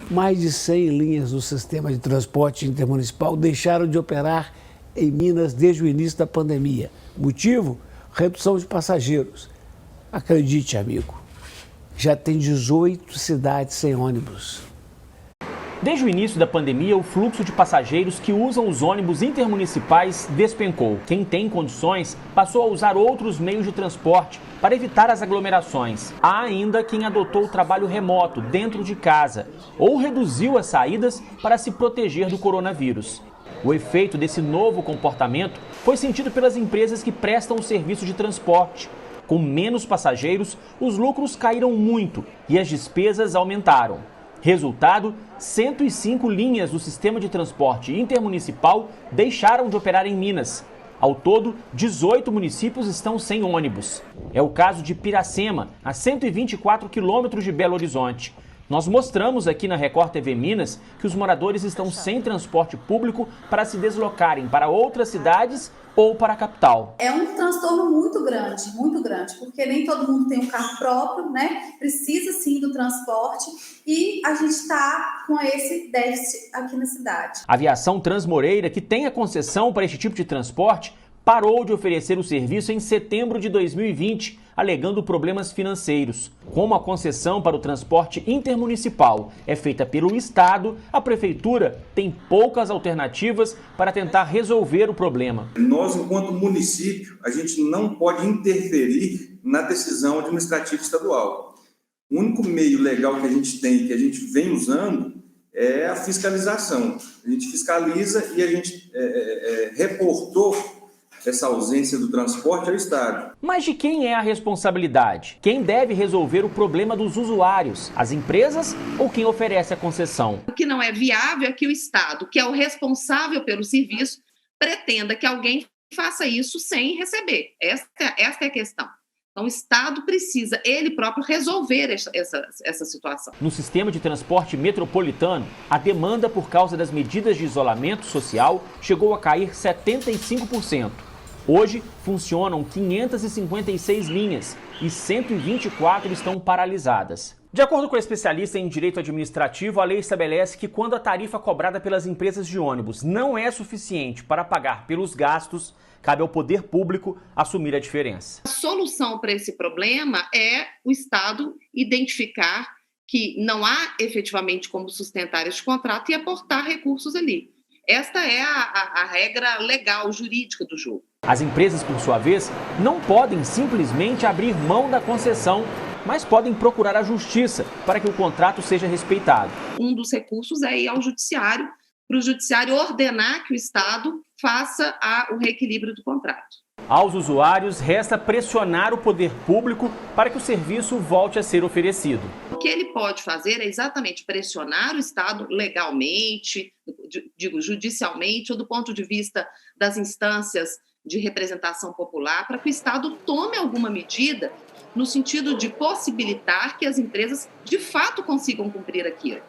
Mais de 100 linhas do sistema de transporte intermunicipal deixaram de operar em Minas desde o início da pandemia. Motivo? Redução de passageiros. Acredite, amigo, já tem 18 cidades sem ônibus. Desde o início da pandemia, o fluxo de passageiros que usam os ônibus intermunicipais despencou. Quem tem condições passou a usar outros meios de transporte para evitar as aglomerações. Há ainda quem adotou o trabalho remoto dentro de casa ou reduziu as saídas para se proteger do coronavírus. O efeito desse novo comportamento foi sentido pelas empresas que prestam o serviço de transporte. Com menos passageiros, os lucros caíram muito e as despesas aumentaram. Resultado, 105 linhas do sistema de transporte intermunicipal deixaram de operar em Minas. Ao todo, 18 municípios estão sem ônibus. É o caso de Piracema, a 124 quilômetros de Belo Horizonte. Nós mostramos aqui na Record TV Minas que os moradores estão sem transporte público para se deslocarem para outras cidades ou para a capital. É um transtorno muito grande, porque nem todo mundo tem um carro próprio, né? Precisa sim do transporte e a gente está com esse déficit aqui na cidade. A Aviação Transmoreira, que tem a concessão para este tipo de transporte, parou de oferecer o serviço em setembro de 2020, alegando problemas financeiros. Como a concessão para o transporte intermunicipal é feita pelo Estado, a Prefeitura tem poucas alternativas para tentar resolver o problema. Nós, enquanto município, a gente não pode interferir na decisão administrativa estadual. O único meio legal que a gente tem, que a gente vem usando, é a fiscalização. A gente fiscaliza e a gente reportou essa ausência do transporte ao Estado. Mas de quem é a responsabilidade? Quem deve resolver o problema dos usuários? As empresas ou quem oferece a concessão? O que não é viável é que o Estado, que é o responsável pelo serviço, pretenda que alguém faça isso sem receber. Esta é a questão. Então, o Estado precisa, ele próprio, resolver essa situação. No sistema de transporte metropolitano, a demanda por causa das medidas de isolamento social chegou a cair 75%. Hoje, funcionam 556 linhas e 124 estão paralisadas. De acordo com a especialista em direito administrativo, a lei estabelece que quando a tarifa cobrada pelas empresas de ônibus não é suficiente para pagar pelos gastos, cabe ao poder público assumir a diferença. A solução para esse problema é o Estado identificar que não há efetivamente como sustentar esse contrato e aportar recursos ali. Esta é a regra legal, jurídica do jogo. As empresas, por sua vez, não podem simplesmente abrir mão da concessão, mas podem procurar a justiça para que o contrato seja respeitado. Um dos recursos é ir ao judiciário, para o judiciário ordenar que o Estado faça o reequilíbrio do contrato. Aos usuários, resta pressionar o poder público para que o serviço volte a ser oferecido. O que ele pode fazer é exatamente pressionar o Estado legalmente, judicialmente, ou do ponto de vista das instâncias de representação popular, para que o Estado tome alguma medida no sentido de possibilitar que as empresas, de fato, consigam cumprir aquilo.